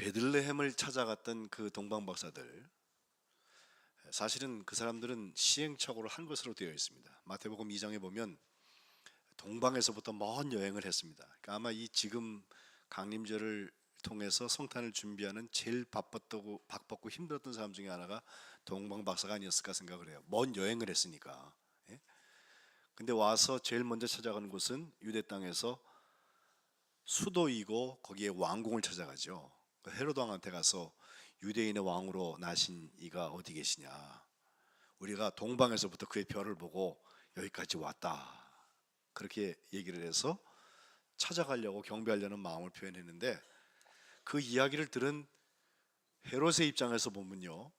베들레헴을 찾아갔던 그 동방박사들, 사실은 그 사람들은 시행착오를 한 것으로 되어 있습니다. 마태복음 2장에 보면 동방에서부터 먼 여행을 했습니다. 그러니까 아마 이 지금 강림절을 통해서 성탄을 준비하는 제일 바빴고 힘들었던 사람 중에 하나가 동방박사가 아니었을까 생각을 해요. 먼 여행을 했으니까. 예? 근데 와서 제일 먼저 찾아가는 곳은 유대 땅에서 수도이고 거기에 왕궁을 찾아가죠. 헤로드 왕한테 가서 유대인의 왕으로 나신 이가 어디 계시냐, 우리가 동방에서부터 그의 별을 보고 여기까지 왔다, 그렇게 얘기를 해서 찾아가려고 경배하려는 마음을 표현했는데, 그 이야기를 들은 헤롯의 입장에서 보면요,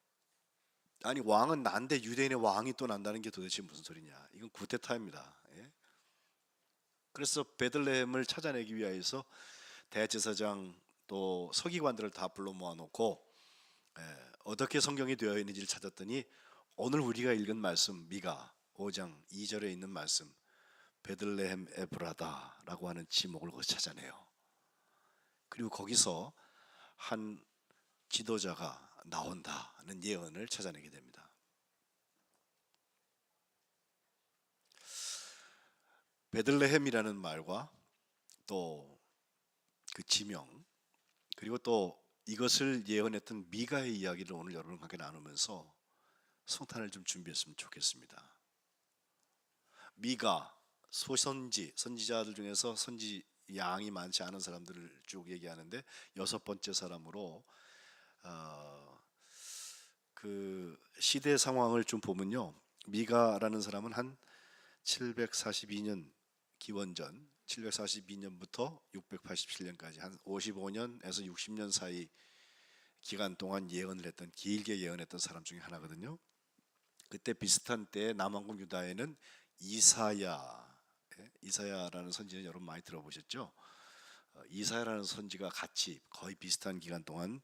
아니 왕은 난데 유대인의 왕이 또 난다는 게 도대체 무슨 소리냐, 이건 구테타입니다. 예? 그래서 베들레헴을 찾아내기 위해서 대제사장 또 서기관들을 다 불러 모아놓고 어떻게 성경이 되어 있는지를 찾았더니, 오늘 우리가 읽은 말씀 미가 5장 2절에 있는 말씀, 베들레헴 에브라다라고 하는 지목을 찾아내요. 그리고 거기서 한 지도자가 나온다는 예언을 찾아내게 됩니다. 베들레헴이라는 말과 또 그 지명, 그리고 또 이것을 예언했던 미가의 이야기를 오늘 여러분과 함께 나누면서 성탄을 좀 준비했으면 좋겠습니다. 미가, 선지자들 중에서 선지 양이 많지 않은 사람들을 쭉 얘기하는데 6번째 사람으로, 그 시대 상황을 좀 보면요, 미가라는 사람은 한 742년 기원전 742년부터 687년까지 한 55년에서 60년 사이 기간 동안 예언을 했던, 길게 예언했던 사람 중에 하나거든요. 그때 비슷한 때에 남왕국 유다에는 이사야라는 선지는 여러분 많이 들어보셨죠? 이사야라는 선지가 같이 거의 비슷한 기간 동안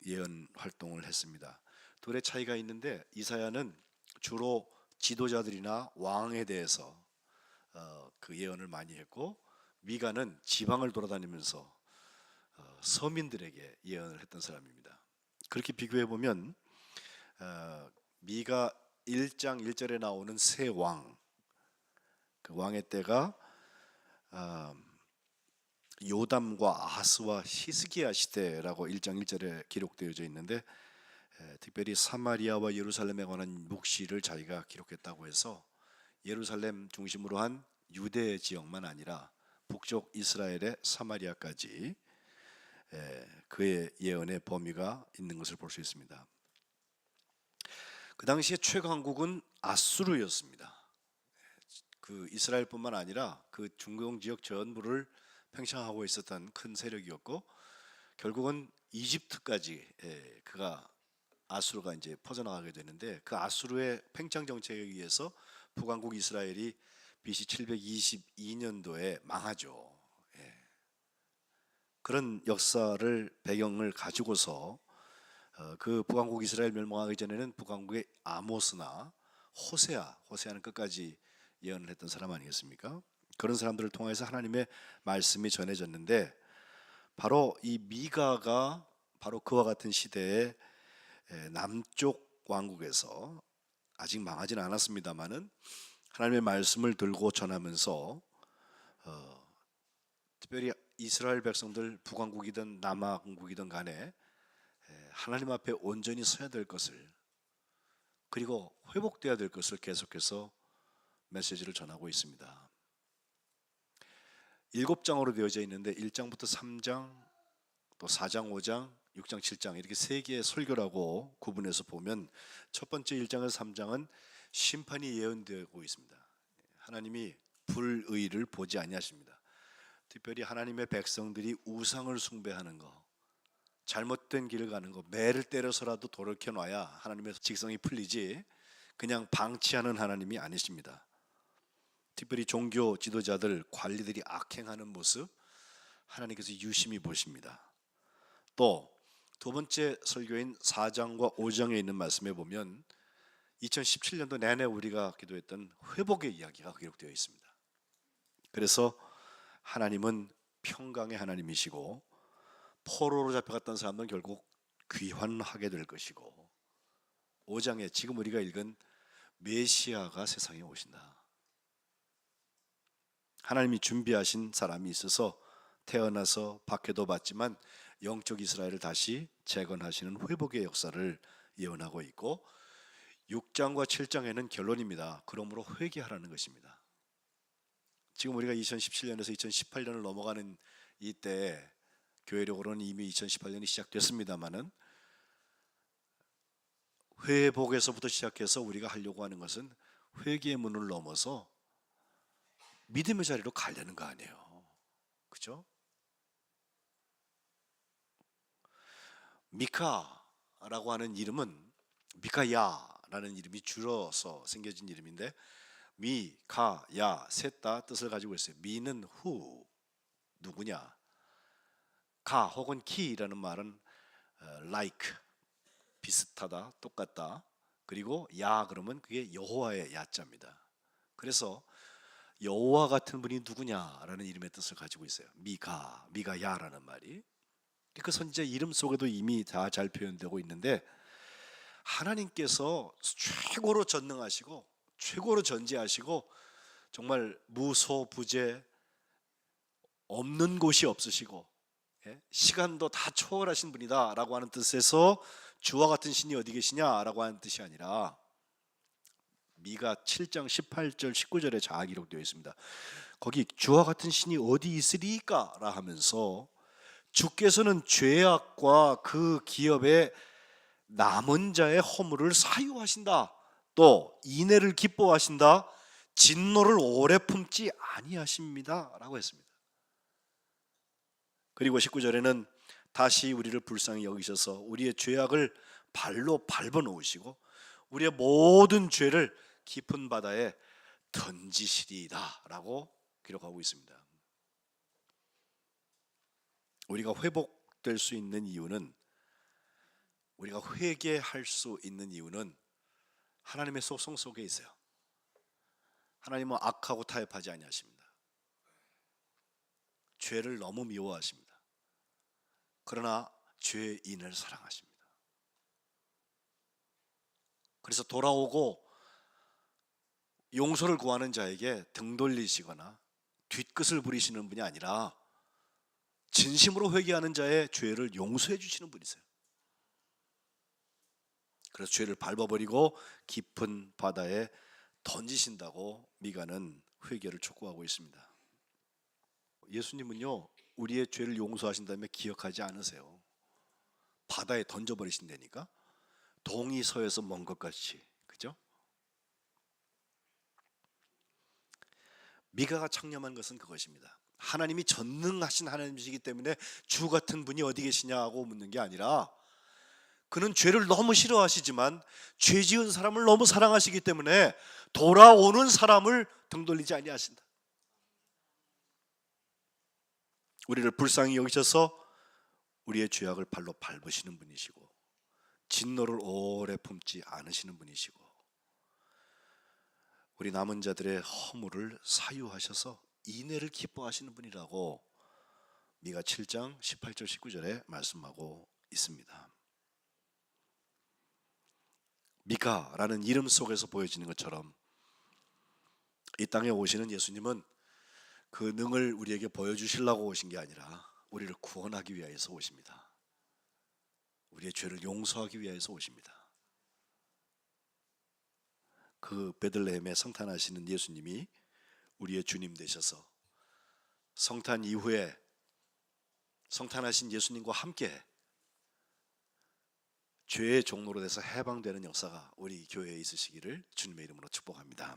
예언 활동을 했습니다. 둘의 차이가 있는데, 이사야는 주로 지도자들이나 왕에 대해서 그 예언을 많이 했고, 미가는 지방을 돌아다니면서 서민들에게 예언을 했던 사람입니다. 그렇게 비교해 보면 미가 1장 1절에 나오는 새 왕, 그 왕의 때가 요담과 아하스와 히스기야 시대라고 1장 1절에 기록되어져 있는데, 특별히 사마리아와 예루살렘에 관한 묵시를 자기가 기록했다고 해서 예루살렘 중심으로 한 유대 지역만 아니라 북쪽 이스라엘의 사마리아까지 그의 예언의 범위가 있는 것을 볼 수 있습니다. 그 당시에 최강국은 아수르였습니다. 그 이스라엘뿐만 아니라 그 중동 지역 전부를 팽창하고 있었던 큰 세력이었고, 결국은 이집트까지 아수르가 이제 퍼져나가게 되는데, 그 아수르의 팽창 정책에 의해서 북왕국 이스라엘이 BC 722년도에 망하죠. 그런 역사를 배경을 가지고서 그 북왕국 이스라엘 멸망하기 전에는 북왕국의 아모스나 호세아는 끝까지 예언을 했던 사람 아니겠습니까? 그런 사람들을 통해서 하나님의 말씀이 전해졌는데, 바로 이 미가가 바로 그와 같은 시대에 남쪽 왕국에서 아직 망하지는 않았습니다만은 하나님의 말씀을 들고 전하면서 특별히 이스라엘 백성들, 북왕국이든 남왕국이든 간에 하나님 앞에 온전히 서야 될 것을, 그리고 회복되어야 될 것을 계속해서 메시지를 전하고 있습니다. 7장으로 되어져 있는데 1장부터 3장, 또 4장, 5장, 6장, 7장 이렇게 3개의 설교라고 구분해서 보면, 첫 번째 1장에서 3장은 심판이 예언되고 있습니다. 하나님이 불의를 보지 아니하십니다. 특별히 하나님의 백성들이 우상을 숭배하는 거, 잘못된 길을 가는 거, 매를 때려서라도 돌이켜놔야 하나님의 직성이 풀리지, 그냥 방치하는 하나님이 아니십니다. 특별히 종교 지도자들, 관리들이 악행하는 모습 하나님께서 유심히 보십니다. 또 두 번째 설교인 4장과 5장에 있는 말씀에 보면 2017년도 내내 우리가 기도했던 회복의 이야기가 기록되어 있습니다. 그래서 하나님은 평강의 하나님이시고 포로로 잡혀갔던 사람들은 결국 귀환하게 될 것이고 5장에 지금 우리가 읽은 메시아가 세상에 오신다. 하나님이 준비하신 사람이 있어서 태어나서 박해도 받지만 영적 이스라엘을 다시 재건하시는 회복의 역사를 예언하고 있고 6장과 7장에는 결론입니다. 그러므로 회개하라는 것입니다. 지금 우리가 2017년에서 2018년을 넘어가는 이때 교회력으로는 이미 2018년이 시작됐습니다마는 회복에서부터 시작해서 우리가 하려고 하는 것은 회개의 문을 넘어서 믿음의 자리로 가려는 거 아니에요. 그죠? 미카라고 하는 이름은 미카야라는 이름이 줄어서 생겨진 이름인데 미, 카, 야 셋 다 뜻을 가지고 있어요. 미는 후 누구냐, 가 혹은 키라는 말은 like 비슷하다, 똑같다. 그리고 야 그러면 그게 여호와의 야자입니다. 그래서 여호와 같은 분이 누구냐라는 이름의 뜻을 가지고 있어요. 미가 야라는 말이. 그 선지자 이름 속에도 이미 다 잘 표현되고 있는데 하나님께서 최고로 전능하시고 최고로 전지하시고 정말 무소부재 없는 곳이 없으시고 시간도 다 초월하신 분이다 라고 하는 뜻에서 주와 같은 신이 어디 계시냐 라고 하는 뜻이 아니라 미가 7장 18절 19절에 잘 기록되어 있습니다. 거기 주와 같은 신이 어디 있으리까 라 하면서 주께서는 죄악과 그 기업의 남은 자의 허물을 사유하신다, 또 인애를 기뻐하신다, 진노를 오래 품지 아니하십니다 라고 했습니다. 그리고 19절에는 다시 우리를 불쌍히 여기셔서 우리의 죄악을 발로 밟아 놓으시고 우리의 모든 죄를 깊은 바다에 던지시리이다 라고 기록하고 있습니다. 우리가 회복될 수 있는 이유는, 우리가 회개할 수 있는 이유는 하나님의 소송 속에 있어요. 하나님은 악하고 타협하지 아니하십니다. 죄를 너무 미워하십니다. 그러나 죄인을 사랑하십니다. 그래서 돌아오고 용서를 구하는 자에게 등 돌리시거나 뒷끝을 부리시는 분이 아니라 진심으로 회개하는 자의 죄를 용서해 주시는 분이세요. 그래서 죄를 밟아버리고 깊은 바다에 던지신다고 미가는 회개를 촉구하고 있습니다. 예수님은요, 우리의 죄를 용서하신 다음에 기억하지 않으세요. 바다에 던져버리신다니까. 동이 서에서 먼 것 같이. 그죠? 미가가 창념한 것은 그것입니다. 하나님이 전능하신 하나님이시기 때문에 주 같은 분이 어디 계시냐고 묻는 게 아니라 그는 죄를 너무 싫어하시지만 죄 지은 사람을 너무 사랑하시기 때문에 돌아오는 사람을 등 돌리지 아니하신다. 우리를 불쌍히 여기셔서 우리의 죄악을 발로 밟으시는 분이시고 진노를 오래 품지 않으시는 분이시고 우리 남은 자들의 허물을 사유하셔서 인애를 기뻐하시는 분이라고 미가 7장 18절 19절에 말씀하고 있습니다. 미카라는 이름 속에서 보여지는 것처럼 이 땅에 오시는 예수님은 그 능을 우리에게 보여주시려고 오신 게 아니라 우리를 구원하기 위해서 오십니다. 우리의 죄를 용서하기 위해서 오십니다. 그 베들레헴에 성탄하시는 예수님이 우리의 주님 되셔서 성탄 이후에 성탄하신 예수님과 함께 죄의 종로로 돼서 해방되는 역사가 우리 교회에 있으시기를 주님의 이름으로 축복합니다.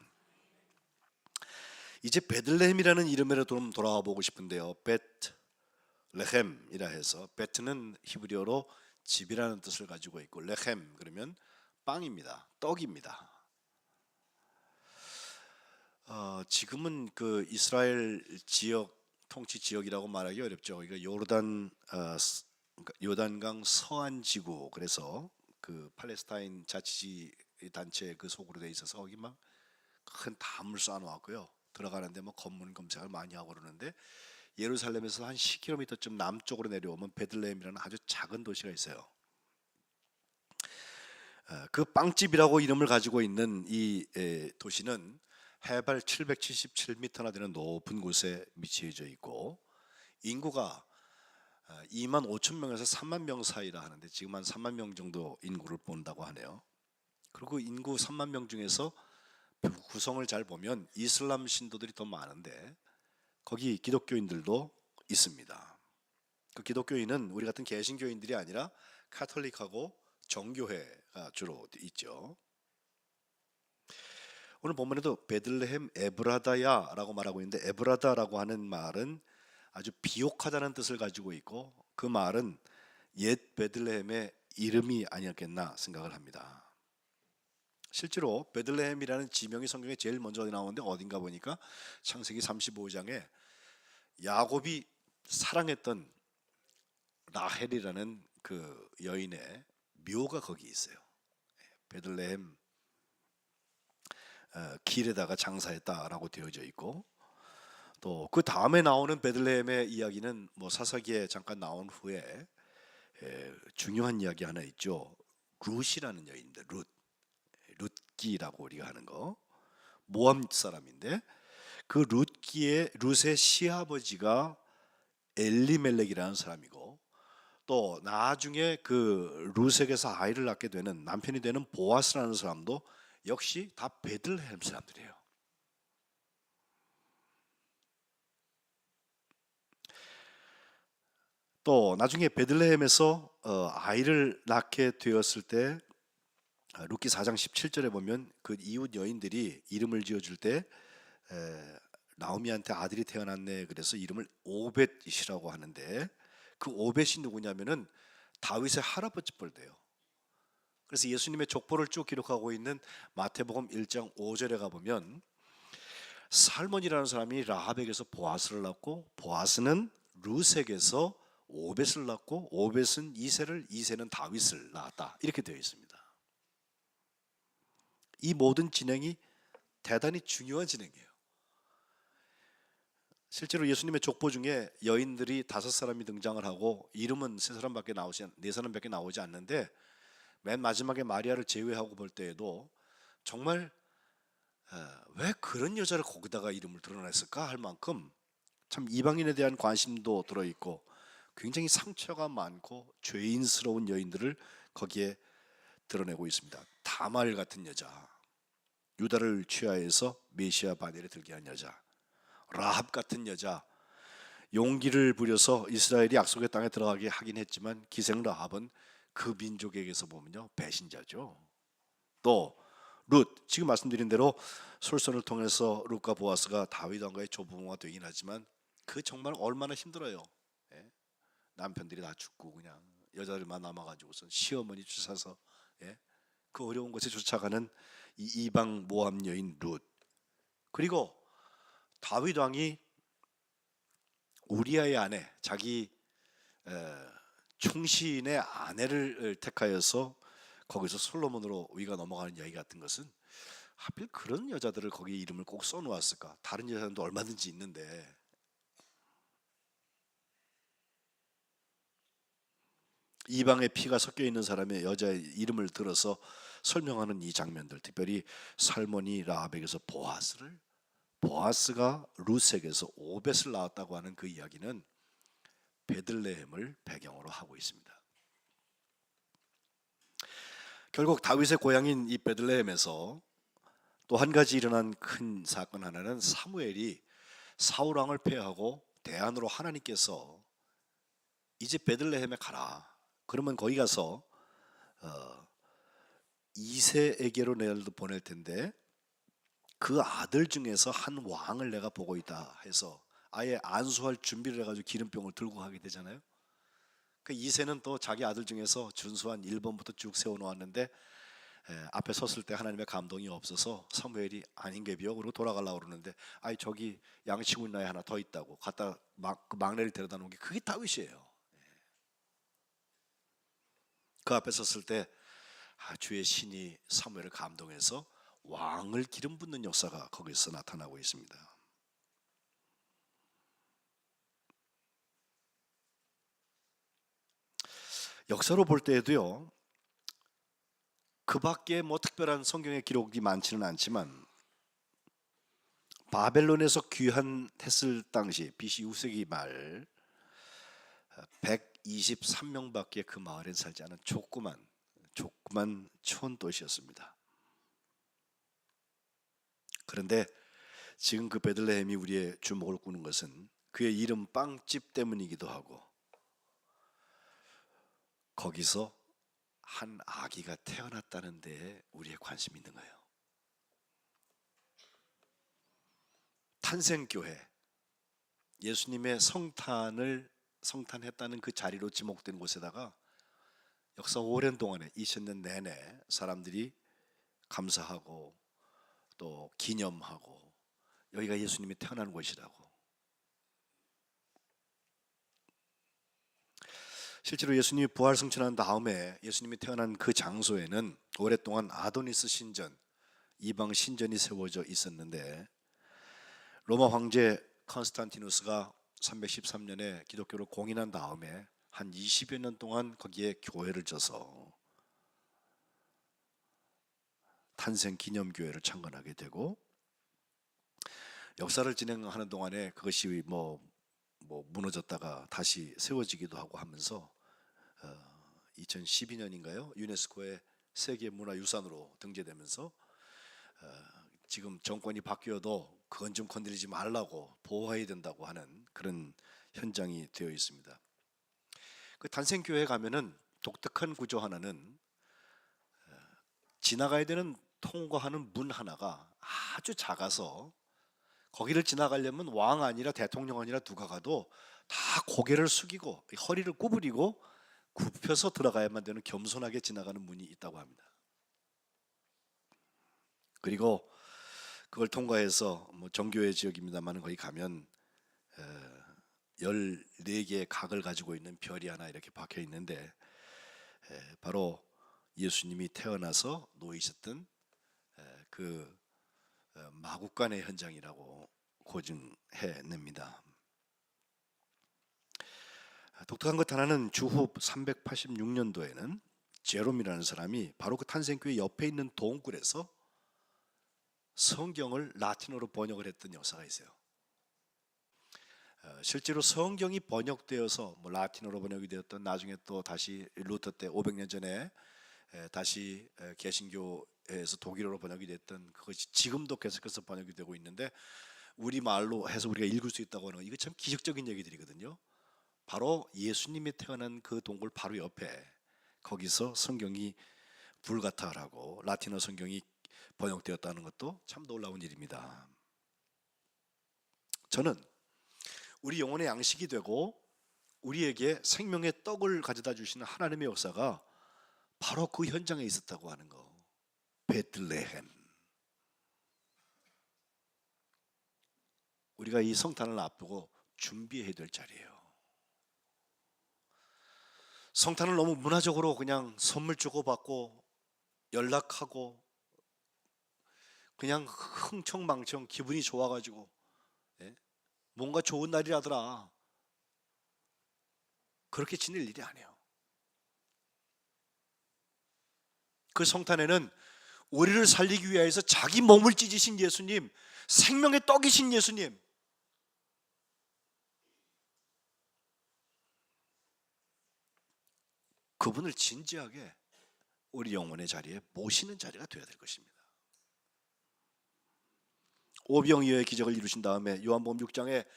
이제 베들레헴이라는 이름으로 좀 돌아와 보고 싶은데요. 베트레헴이라 해서, 베트는 히브리어로 집이라는 뜻을 가지고 있고 레헴 그러면 빵입니다. 떡입니다. 지금은 그 이스라엘 지역 통치 지역이라고 말하기 어렵죠. 그러니까 요단강 서안 지구, 그래서 그 팔레스타인 자치지 단체 그 속으로 돼 있어서 거기 막 큰 담을 쌓아놓았고요. 들어가는데 뭐 검문 검색을 많이 하고 그러는데 예루살렘에서 한 10km쯤 남쪽으로 내려오면 베들레헴이라는 아주 작은 도시가 있어요. 그 빵집이라고 이름을 가지고 있는 이 도시는 해발 777m나 되는 높은 곳에 위치해져 있고 인구가 2만 5천 명에서 3만 명 사이라 하는데 지금 한 3만 명 정도 인구를 본다고 하네요. 그리고 인구 3만 명 중에서 구성을 잘 보면 이슬람 신도들이 더 많은데 거기 기독교인들도 있습니다. 그 기독교인은 우리 같은 개신교인들이 아니라 카톨릭하고 정교회가 주로 있죠. 오늘 본문에도 베들레헴 에브라다야라고 말하고 있는데 에브라다라고 하는 말은 아주 비옥하다는 뜻을 가지고 있고 그 말은 옛 베들레헴의 이름이 아니었겠나 생각을 합니다. 실제로 베들레헴이라는 지명이 성경에 제일 먼저 나오는데 어딘가 보니까 창세기 35장에 야곱이 사랑했던 라헬이라는 그 여인의 묘가 거기 있어요. 베들레헴 길에다가 장사했다라고 되어져 있고 또 그 다음에 나오는 베들레헴의 이야기는 뭐 사사기에 잠깐 나온 후에 중요한 이야기 하나 있죠. 룻이라는 여인입니다. 룻기라고 우리가 하는 거 모함 사람인데 그 룻의 시아버지가 엘리멜렉이라는 사람이고 또 나중에 그 룻에게서 아이를 낳게 되는 남편이 되는 보아스라는 사람도 역시 다 베들레헴 사람들이에요. 또 나중에 베들레헴에서 아이를 낳게 되었을 때 룻기 4장 17절에 보면 그 이웃 여인들이 이름을 지어줄 때 나오미한테 아들이 태어났네 그래서 이름을 오벳이라고 하는데 그 오벳이 누구냐면은 다윗의 할아버지 뻘돼요. 그래서 예수님의 족보를 쭉 기록하고 있는 마태복음 1장 5절에 가보면 살몬이라는 사람이 라합에게서 보아스를 낳고 보아스는 룻에게서 오벳을 낳고 오벳은 이새는 다윗을 낳았다 이렇게 되어 있습니다. 이 모든 진행이 대단히 중요한 진행이에요. 실제로 예수님의 족보 중에 여인들이 5사람이 등장을 하고 이름은 4사람밖에 나오지 않는데 맨 마지막에 마리아를 제외하고 볼 때에도 정말 왜 그런 여자를 거기다가 이름을 드러냈을까 할 만큼 참 이방인에 대한 관심도 들어있고 굉장히 상처가 많고 죄인스러운 여인들을 거기에 드러내고 있습니다. 다말 같은 여자, 유다를 취하해서 메시아 바늘에 들게 한 여자, 라합 같은 여자, 용기를 부려서 이스라엘이 약속의 땅에 들어가게 하긴 했지만 기생 라합은 그 민족에게서 보면요 배신자죠. 또 룻, 지금 말씀드린 대로 솔선을 통해서 룻과 보아스가 다윗 왕가의 조부모가 되긴 하지만 그 정말 얼마나 힘들어요. 예? 남편들이 다 죽고 그냥 여자들만 남아가지고선 시어머니 쫓아서 그 어려운 곳에 쫓아가는 이 이방 모함 여인 룻. 그리고 다윗 왕이 우리아의 아내, 자기 충신의 아내를 택하여서 거기서 솔로몬으로 위가 넘어가는 이야기 같은 것은 하필 그런 여자들을 거기에 이름을 꼭 써놓았을까? 다른 여자들도 얼마든지 있는데 이방의 피가 섞여 있는 사람의 여자의 이름을 들어서 설명하는 이 장면들, 특별히 살몬이 라합에게서 보아스가 룻에게서 오벳을 낳았다고 하는 그 이야기는 베들레헴을 배경으로 하고 있습니다. 결국 다윗의 고향인 이 베들레헴에서 또 한 가지 일어난 큰 사건 하나는 사무엘이 사울 왕을 패하고 대안으로 하나님께서 이제 베들레헴에 가라. 그러면 거기 가서 이새에게로 내가 보낼 텐데 그 아들 중에서 한 왕을 내가 보고 있다 해서 아예 안수할 준비를 해가지고 기름병을 들고 가게 되잖아요. 그 이새는 또 자기 아들 중에서 준수한 1번부터 쭉 세워놓았는데 앞에 섰을 때 하나님의 감동이 없어서 사무엘이 아닌 게비요 그러고 돌아가려고 그러는데 아이 저기 양치고 있는 아이 하나 더 있다고 갖다 그 막내를 데려다 놓은 게 그게 다윗이에요. 그 앞에 섰을 때 주의 신이 사무엘을 감동해서 왕을 기름 붓는 역사가 거기서 나타나고 있습니다. 역사로 볼 때에도요, 그 밖에 뭐 특별한 성경의 기록이 많지는 않지만 바벨론에서 귀환했을 당시 BC 6세기 말 123명밖에 그 마을에 살지 않은 조그만 촌 도시였습니다. 그런데 지금 그 베들레헴이 우리의 주목을 꾸는 것은 그의 이름 빵집 때문이기도 하고, 거기서 한 아기가 태어났다는 데에 우리의 관심이 있는 거예요. 탄생교회, 예수님의 성탄했다는 그 자리로 지목된 곳에다가 역사 오랜 동안에 2000년 내내 사람들이 감사하고 또 기념하고, 여기가 예수님이 태어난 곳이라고. 실제로 예수님이 부활 승천한 다음에 예수님이 태어난 그 장소에는 오랫동안 아도니스 신전, 이방 신전이 세워져 있었는데, 로마 황제 컨스탄티누스가 313년에 기독교를 공인한 다음에 한 20여 년 동안 거기에 교회를 져서 탄생 기념교회를 창건하게 되고, 역사를 진행하는 동안에 그것이 뭐 무너졌다가 다시 세워지기도 하고 하면서 2012년인가요? 유네스코의 세계문화유산으로 등재되면서 지금 정권이 바뀌어도 그건 좀 건드리지 말라고, 보호해야 된다고 하는 그런 현장이 되어 있습니다. 그 탄생교회 가면은 독특한 구조 하나는 지나가야 되는 통과하는 문 하나가 아주 작아서 거기를 지나가려면 왕 아니라 대통령 아니라 누가 가도 다 고개를 숙이고 허리를 구부리고 굽혀서 들어가야만 되는 겸손하게 지나가는 문이 있다고 합니다. 그리고 그걸 통과해서 뭐 정교회 지역입니다만 거기 가면 14개의 각을 가지고 있는 별이 하나 이렇게 박혀 있는데, 바로 예수님이 태어나서 놓이셨던 그 마국간의 현장이라고 고증해냅니다. 독특한 것 하나는 주후 386년도에는 제롬이라는 사람이 바로 그 탄생교회 옆에 있는 동굴에서 성경을 라틴어로 번역을 했던 역사가 있어요. 실제로 성경이 번역되어서 뭐 라틴어로 번역이 되었던, 나중에 또 다시 루터 때 500년 전에 다시 개신교에서 독일어로 번역이 됐던 그것이 지금도 계속해서 번역이 되고 있는데, 우리말로 해서 우리가 읽을 수 있다고 하는 거, 이거 참 기적적인 얘기들이거든요. 바로 예수님이 태어난 그 동굴 바로 옆에 거기서 성경이 불가타라고 라틴어 성경이 번역되었다는 것도 참 놀라운 일입니다. 저는 우리 영혼의 양식이 되고 우리에게 생명의 떡을 가져다 주시는 하나님의 역사가 바로 그 현장에 있었다고 하는 거. 베들레헴. 우리가 이 성탄을 앞두고 준비해야 될 자리예요. 성탄을 너무 문화적으로 그냥 선물 주고받고 연락하고 그냥 흥청망청 기분이 좋아가지고 뭔가 좋은 날이라더라, 그렇게 지낼 일이 아니에요. 그 성탄에는 우리를 살리기 위해서 자기 몸을 찢으신 예수님, 생명의 떡이신 예수님, 그분을 진지하게 우리 영혼의 자리에 모시는 자리가 되어야 될 것입니다. 오병이어의 기적을 이루신 다음에 요한복음 6장에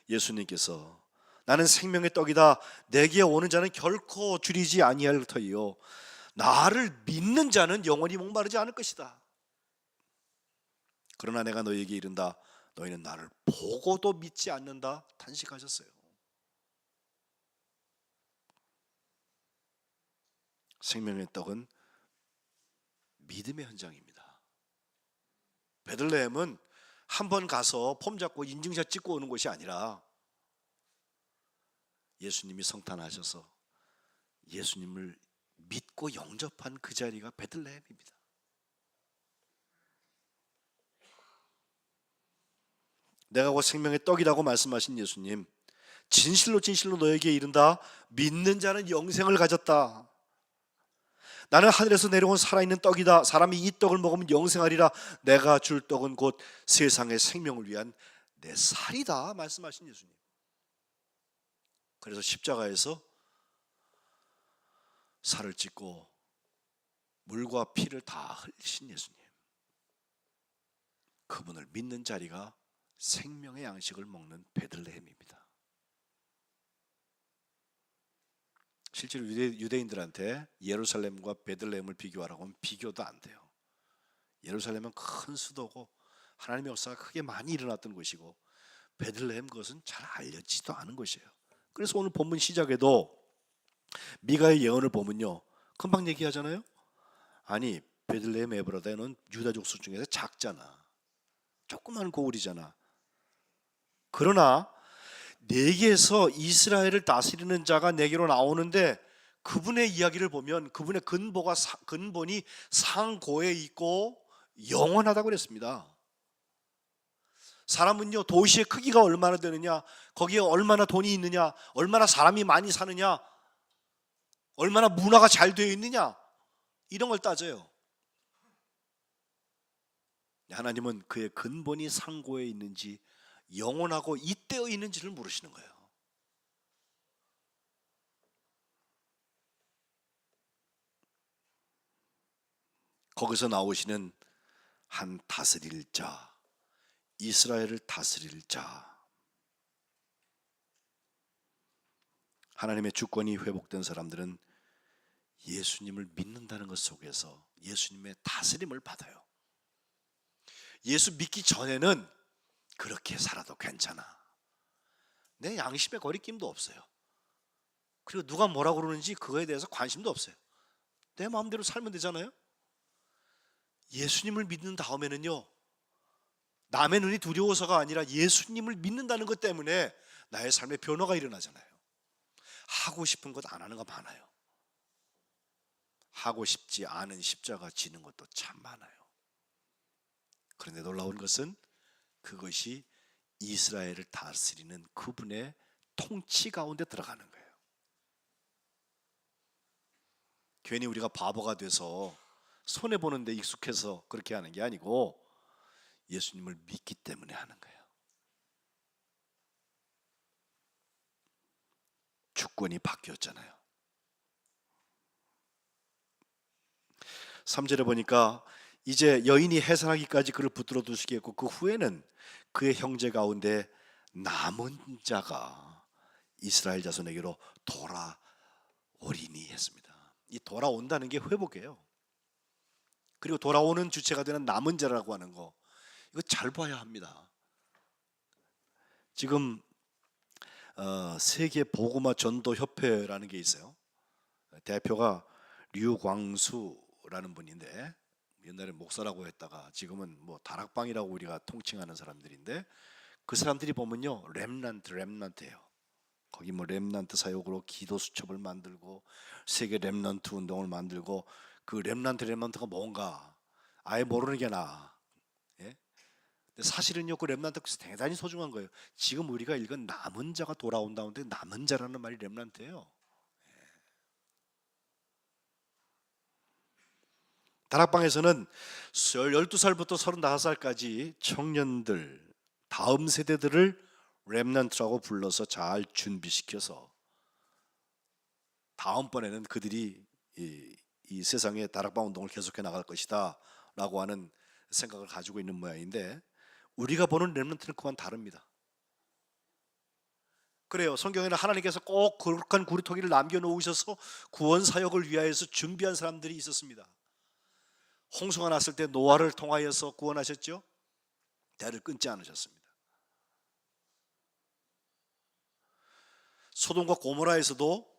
예수님께서 나는 생명의 떡이다, 내게 오는 자는 결코 줄이지 아니할 터이요 나를 믿는 자는 영원히 목마르지 않을 것이다. 그러나 내가 너희에게 이른다, 너희는 나를 보고도 믿지 않는다 탄식하셨어요. 생명의 떡은 믿음의 현장입니다. 베들레헴은 한번 가서 폼 잡고 인증샷 찍고 오는 곳이 아니라 예수님이 성탄하셔서 예수님을 믿고 영접한 그 자리가 베들레헴입니다. 내가 곧 생명의 떡이라고 말씀하신 예수님, 진실로 진실로 너에게 이른다. 믿는 자는 영생을 가졌다. 나는 하늘에서 내려온 살아있는 떡이다. 사람이 이 떡을 먹으면 영생하리라. 내가 줄 떡은 곧 세상의 생명을 위한 내 살이다 말씀하신 예수님. 그래서 십자가에서 살을 찢고 물과 피를 다 흘리신 예수님, 그분을 믿는 자리가 생명의 양식을 먹는 베들레헴입니다. 실제로 유대인들한테 예루살렘과 베들레헴을 비교하라고 하면 비교도 안 돼요. 예루살렘은 큰 수도고 하나님의 역사가 크게 많이 일어났던 곳이고, 베들레헴 그것은 잘 알려지지도 않은 곳이에요. 그래서 오늘 본문 시작에도 미가의 예언을 보면요, 금방 얘기하잖아요. 아니, 베들레헴 에브라다는 유다 족속 중에서 작잖아. 조그만 고을이잖아. 그러나 내게서 이스라엘을 다스리는 자가 내게로 나오는데, 그분의 이야기를 보면 그분의 근본이 상고에 있고 영원하다고 그랬습니다. 사람은요, 도시의 크기가 얼마나 되느냐, 거기에 얼마나 돈이 있느냐, 얼마나 사람이 많이 사느냐, 얼마나 문화가 잘 되어 있느냐, 이런 걸 따져요. 하나님은 그의 근본이 상고에 있는지 영원하고 잇대어 있는지를 물으시는 거예요. 거기서 나오시는 한 다스릴 자, 이스라엘을 다스릴 자, 하나님의 주권이 회복된 사람들은 예수님을 믿는다는 것 속에서 예수님의 다스림을 받아요. 예수 믿기 전에는 그렇게 살아도 괜찮아, 내 양심에 거리낌도 없어요. 그리고 누가 뭐라고 그러는지 그거에 대해서 관심도 없어요. 내 마음대로 살면 되잖아요. 예수님을 믿는 다음에는요, 남의 눈이 두려워서가 아니라 예수님을 믿는다는 것 때문에 나의 삶에 변화가 일어나잖아요. 하고 싶은 것 안 하는 거 많아요. 하고 싶지 않은 십자가 지는 것도 참 많아요. 그런데 놀라운 것은 그것이 이스라엘을 다스리는 그분의 통치 가운데 들어가는 거예요. 괜히 우리가 바보가 돼서 손해보는 데 익숙해서 그렇게 하는 게 아니고 예수님을 믿기 때문에 하는 거예요. 주권이 바뀌었잖아요. 3절에 보니까 이제 여인이 해산하기까지 그를 붙들어 두시게 했고, 그 후에는 그의 형제 가운데 남은 자가 이스라엘 자손에게로 돌아오리니 했습니다. 이 돌아온다는 게 회복이에요. 그리고 돌아오는 주체가 되는 남은 자라고 하는 거, 이거 잘 봐야 합니다. 지금 세계 복음화 전도 협회라는 게 있어요. 대표가 류광수라는 분인데, 옛날에 목사라고 했다가 지금은 뭐 다락방이라고 우리가 통칭하는 사람들인데, 그 사람들이 보면요, 렘넌트예요. 거기 뭐 렘넌트 사역으로 기도 수첩을 만들고 세계 렘넌트 운동을 만들고, 그 렘넌트가 뭔가 아예 모르는 게 나아. 예? 근데 사실은요, 그 렘넌트가 대단히 소중한 거예요. 지금 우리가 읽은 남은 자가 돌아온다는데 남은 자라는 말이 렘넌트예요. 다락방에서는 12살부터 35살까지 청년들, 다음 세대들을 렘넌트라고 불러서 잘 준비시켜서 다음번에는 그들이 이 세상에 다락방 운동을 계속해 나갈 것이다 라고 하는 생각을 가지고 있는 모양인데, 우리가 보는 렘넌트는 그와는 다릅니다. 그래요. 성경에는 하나님께서 꼭 거룩한 구리토기를 남겨놓으셔서 구원 사역을 위하여서 준비한 사람들이 있었습니다. 홍수가 났을 때 노아를 통하여서 구원하셨죠. 대를 끊지 않으셨습니다. 소돔과 고모라에서도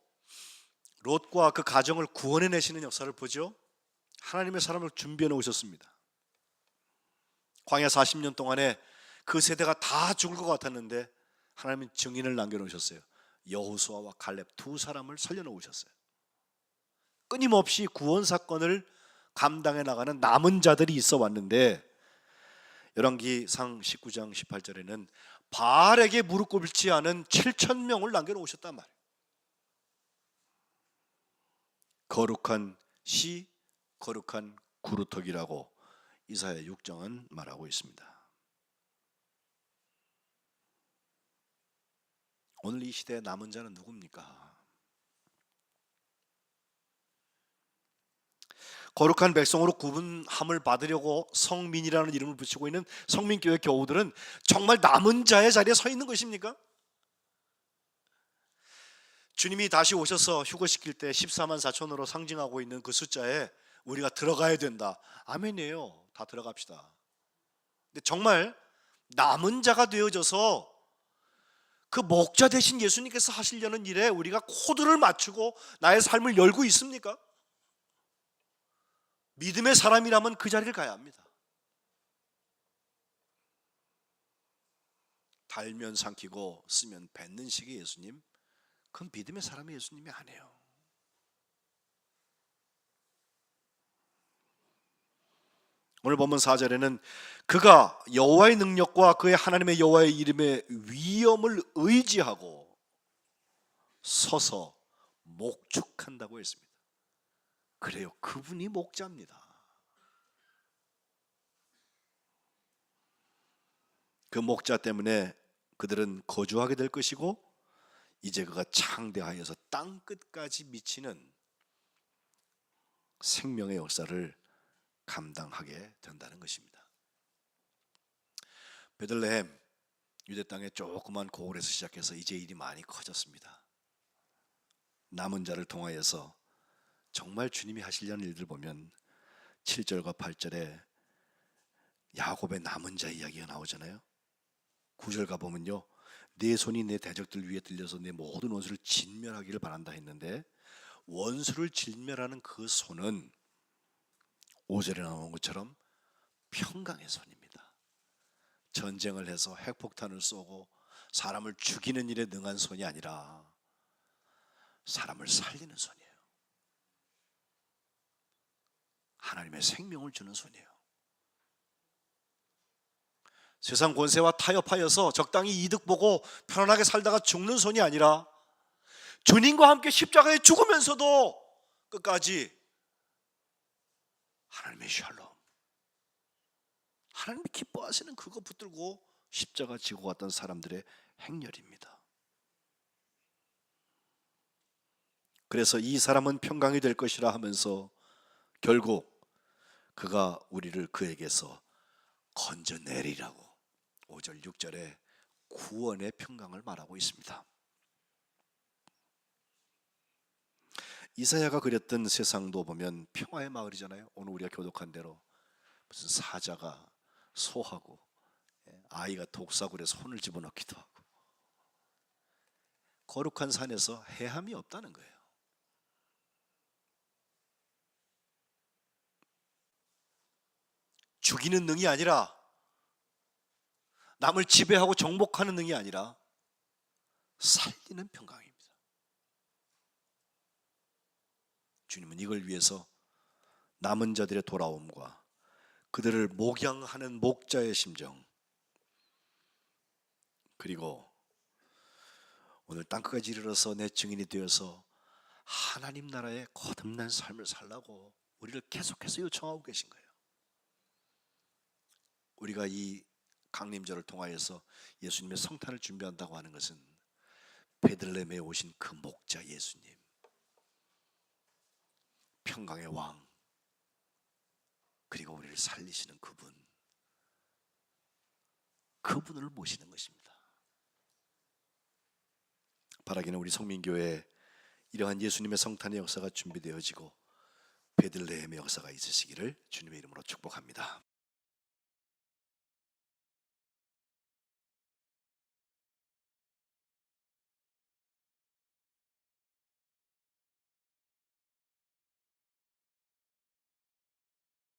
롯과 그 가정을 구원해내시는 역사를 보죠. 하나님의 사람을 준비해 놓으셨습니다. 광야 40년 동안에 그 세대가 다 죽을 것 같았는데 하나님은 증인을 남겨놓으셨어요. 여호수아와 갈렙 두 사람을 살려놓으셨어요. 끊임없이 구원 사건을 감당해 나가는 남은 자들이 있어 왔는데, 열왕기상 19장 18절에는 바알에게 무릎 꿇지 않은 7천 명을 남겨놓으셨단 말이에요. 거룩한 시, 거룩한 구루터기라고 이사야 6장은 말하고 있습니다. 오늘 이 시대의 남은 자는 누굽니까? 거룩한 백성으로 구분함을 받으려고 성민이라는 이름을 붙이고 있는 성민교회 교우들은 정말 남은 자의 자리에 서 있는 것입니까? 주님이 다시 오셔서 휴거시킬 때 14만 4천으로 상징하고 있는 그 숫자에 우리가 들어가야 된다. 아멘이에요. 다 들어갑시다. 근데 정말 남은 자가 되어져서 그 목자 대신 예수님께서 하시려는 일에 우리가 코드를 맞추고 나의 삶을 열고 있습니까? 믿음의 사람이라면 그 자리를 가야 합니다. 달면 삼키고 쓰면 뱉는 식의 예수님, 그건 믿음의 사람의 예수님이 아니에요. 오늘 본문 4절에는 그가 여호와의 능력과 그의 하나님의 여호와의 이름의 위엄을 의지하고 서서 목축한다고 했습니다. 그래요, 그분이 목자입니다. 그 목자 때문에 그들은 거주하게 될 것이고 이제 그가 창대하여서 땅 끝까지 미치는 생명의 역사를 감당하게 된다는 것입니다. 베들레헴 유대 땅의 조그만 고을에서 시작해서 이제 일이 많이 커졌습니다. 남은 자를 통하여서 정말 주님이 하시려는 일들 보면 7절과 8절에 야곱의 남은 자 이야기가 나오잖아요. 9절 가보면요, 내 손이 내 대적들 위에 들려서 내 모든 원수를 진멸하기를 바란다 했는데 원수를 진멸하는 그 손은 5절에 나온 것처럼 평강의 손입니다. 전쟁을 해서 핵폭탄을 쏘고 사람을 죽이는 일에 능한 손이 아니라 사람을 살리는 손이에요. 하나님의 생명을 주는 손이에요. 세상 권세와 타협하여서 적당히 이득 보고 편안하게 살다가 죽는 손이 아니라 주님과 함께 십자가에 죽으면서도 끝까지 하나님의 샬롬, 하나님이 기뻐하시는 그거 붙들고 십자가 지고 갔던 사람들의 행렬입니다. 그래서 이 사람은 평강이 될 것이라 하면서 결국 그가 우리를 그에게서 건져내리라고 5절 6절에 구원의 평강을 말하고 있습니다. 이사야가 그렸던 세상도 보면 평화의 마을이잖아요. 오늘 우리가 교독한 대로 무슨 사자가 소하고 아이가 독사굴에 손을 집어넣기도 하고 거룩한 산에서 해함이 없다는 거예요. 죽이는 능이 아니라, 남을 지배하고 정복하는 능이 아니라 살리는 평강입니다. 주님은 이걸 위해서 남은 자들의 돌아옴과 그들을 목양하는 목자의 심정, 그리고 오늘 땅끝까지 이르러서 내 증인이 되어서 하나님 나라의 거듭난 삶을 살라고 우리를 계속해서 요청하고 계신 거예요. 우리가 이 강림절을 통하여서 예수님의 성탄을 준비한다고 하는 것은 베들레헴에 오신 그 목자 예수님, 평강의 왕, 그리고 우리를 살리시는 그분을 모시는 것입니다. 바라기는 우리 성민교회에 이러한 예수님의 성탄의 역사가 준비되어지고 베들레헴의 역사가 있으시기를 주님의 이름으로 축복합니다.